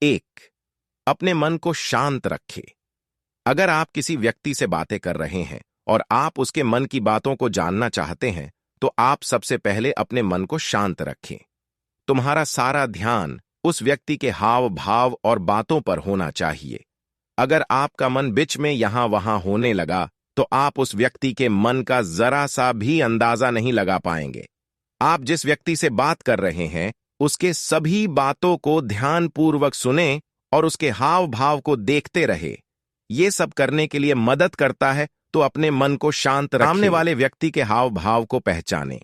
एक, अपने मन को शांत रखें। अगर आप किसी व्यक्ति से बातें कर रहे हैं और आप उसके मन की बातों को जानना चाहते हैं, तो आप सबसे पहले अपने मन को शांत रखें। तुम्हारा सारा ध्यान उस व्यक्ति के हाव भाव और बातों पर होना चाहिए। अगर आपका मन बीच में यहां वहां होने लगा, तो आप उस व्यक्ति के मन का जरा सा भी अंदाजा नहीं लगा पाएंगे। आप जिस व्यक्ति से बात कर रहे हैं, उसके सभी बातों को ध्यानपूर्वक सुने और उसके हाव भाव को देखते रहे। ये सब करने के लिए मदद करता है, तो अपने मन को शांत रखें। सामने वाले व्यक्ति के हाव भाव को पहचानें।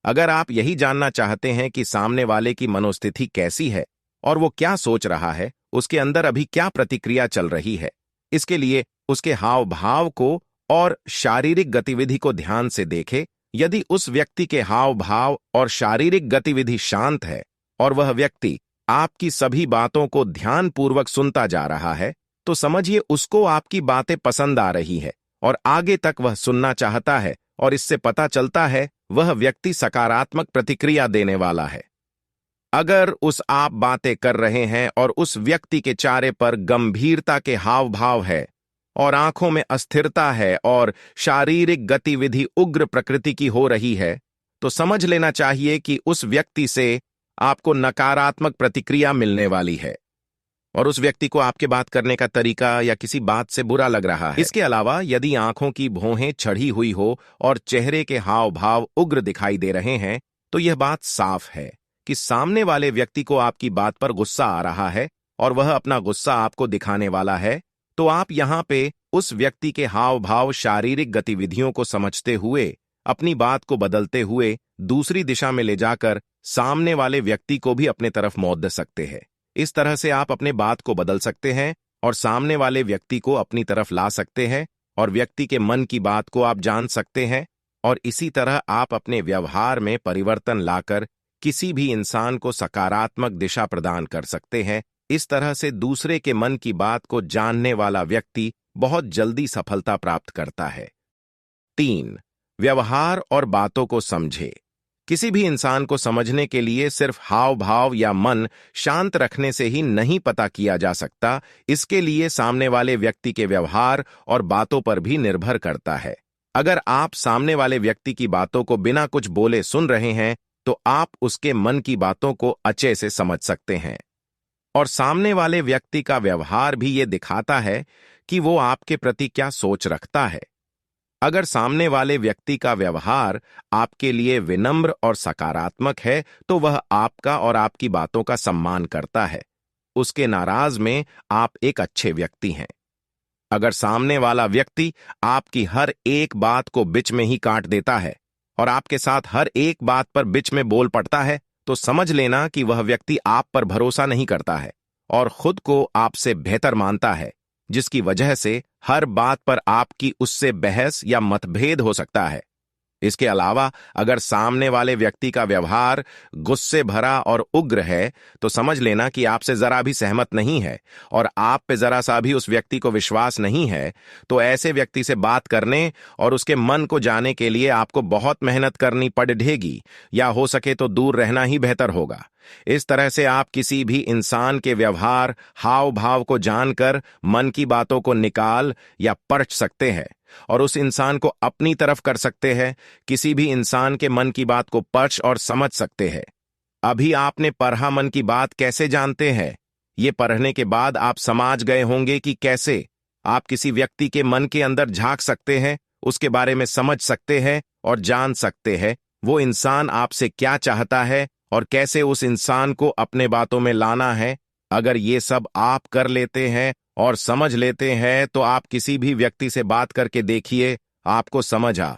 अगर आप यही जानना चाहते हैं कि सामने वाले की मनोस्थिति कैसी है और वो क्या सोच रहा है, उसके अंदर अभी क्या प्रतिक्रिया चल रही है, इसके लिए उसके हाव भाव को और शारीरिक गतिविधि को ध्यान से देखें। यदि उस व्यक्ति के हाव भाव और शारीरिक गतिविधि शांत है और वह व्यक्ति आपकी सभी बातों को ध्यानपूर्वक सुनता जा रहा है, तो समझिए उसको आपकी बातें पसंद आ रही है और आगे तक वह सुनना चाहता है, और इससे पता चलता है वह व्यक्ति सकारात्मक प्रतिक्रिया देने वाला है। अगर आप बातें कर रहे हैं और उस व्यक्ति के चेहरे पर गंभीरता के हाव भाव है और आंखों में अस्थिरता है और शारीरिक गतिविधि उग्र प्रकृति की हो रही है, तो समझ लेना चाहिए कि उस व्यक्ति से आपको नकारात्मक प्रतिक्रिया मिलने वाली है और उस व्यक्ति को आपके बात करने का तरीका या किसी बात से बुरा लग रहा है। इसके अलावा यदि आंखों की भौहें चढ़ी हुई हो और चेहरे के हाव भाव उग्र दिखाई दे रहे हैं, तो यह बात साफ है कि सामने वाले व्यक्ति को आपकी बात पर गुस्सा आ रहा है और वह अपना गुस्सा आपको दिखाने वाला है। तो आप यहां पे उस व्यक्ति के हाव भाव, शारीरिक गतिविधियों को समझते हुए अपनी बात को बदलते हुए दूसरी दिशा में ले जाकर सामने वाले व्यक्ति को भी अपने तरफ मोड़ सकते हैं। इस तरह से आप अपने बात को बदल सकते हैं और सामने वाले व्यक्ति को अपनी तरफ ला सकते हैं और व्यक्ति के मन की बात को आप जान सकते हैं, और इसी तरह आप अपने व्यवहार में परिवर्तन लाकर किसी भी इंसान को सकारात्मक दिशा प्रदान कर सकते हैं। इस तरह से दूसरे के मन की बात को जानने वाला व्यक्ति बहुत जल्दी सफलता प्राप्त करता है। 3, व्यवहार और बातों को समझे। किसी भी इंसान को समझने के लिए सिर्फ हाव भाव या मन शांत रखने से ही नहीं पता किया जा सकता। इसके लिए सामने वाले व्यक्ति के व्यवहार और बातों पर भी निर्भर करता है। अगर आप सामने वाले व्यक्ति की बातों को बिना कुछ बोले सुन रहे हैं, तो आप उसके मन की बातों को अच्छे से समझ सकते हैं। और सामने वाले व्यक्ति का व्यवहार भी ये दिखाता है कि वो आपके प्रति क्या सोच रखता है। अगर सामने वाले व्यक्ति का व्यवहार आपके लिए विनम्र और सकारात्मक है, तो वह आपका और आपकी बातों का सम्मान करता है। उसके नाराज में आप एक अच्छे व्यक्ति हैं। अगर सामने वाला व्यक्ति आपकी हर एक बात को बीच में ही काट देता है और आपके साथ हर एक बात पर बीच में बोल पड़ता है, तो समझ लेना कि वह व्यक्ति आप पर भरोसा नहीं करता है और खुद को आपसे बेहतर मानता है, जिसकी वजह से हर बात पर आपकी उससे बहस या मतभेद हो सकता है। इसके अलावा अगर सामने वाले व्यक्ति का व्यवहार गुस्से भरा और उग्र है, तो समझ लेना कि आपसे जरा भी सहमत नहीं है और आप पे जरा सा भी उस व्यक्ति को विश्वास नहीं है। तो ऐसे व्यक्ति से बात करने और उसके मन को जानने के लिए आपको बहुत मेहनत करनी पड़ेगी, या हो सके तो दूर रहना ही बेहतर होगा। इस तरह से आप किसी भी इंसान के व्यवहार, हाव भाव को जानकर मन की बातों को निकाल या परख सकते हैं और उस इंसान को अपनी तरफ कर सकते हैं। किसी भी इंसान के मन की बात को परख और समझ सकते हैं। अभी आपने पढ़ा मन की बात कैसे जानते हैं? ये पढ़ने के बाद आप समझ गए होंगे कि कैसे आप किसी व्यक्ति के मन के अंदर झांक सकते हैं, उसके बारे में समझ सकते हैं और जान सकते हैं वो इंसान आपसे क्या चाहता है और कैसे उस इंसान को अपने बातों में लाना है। अगर ये सब आप कर लेते हैं और समझ लेते हैं, तो आप किसी भी व्यक्ति से बात करके देखिए, आपको समझ आ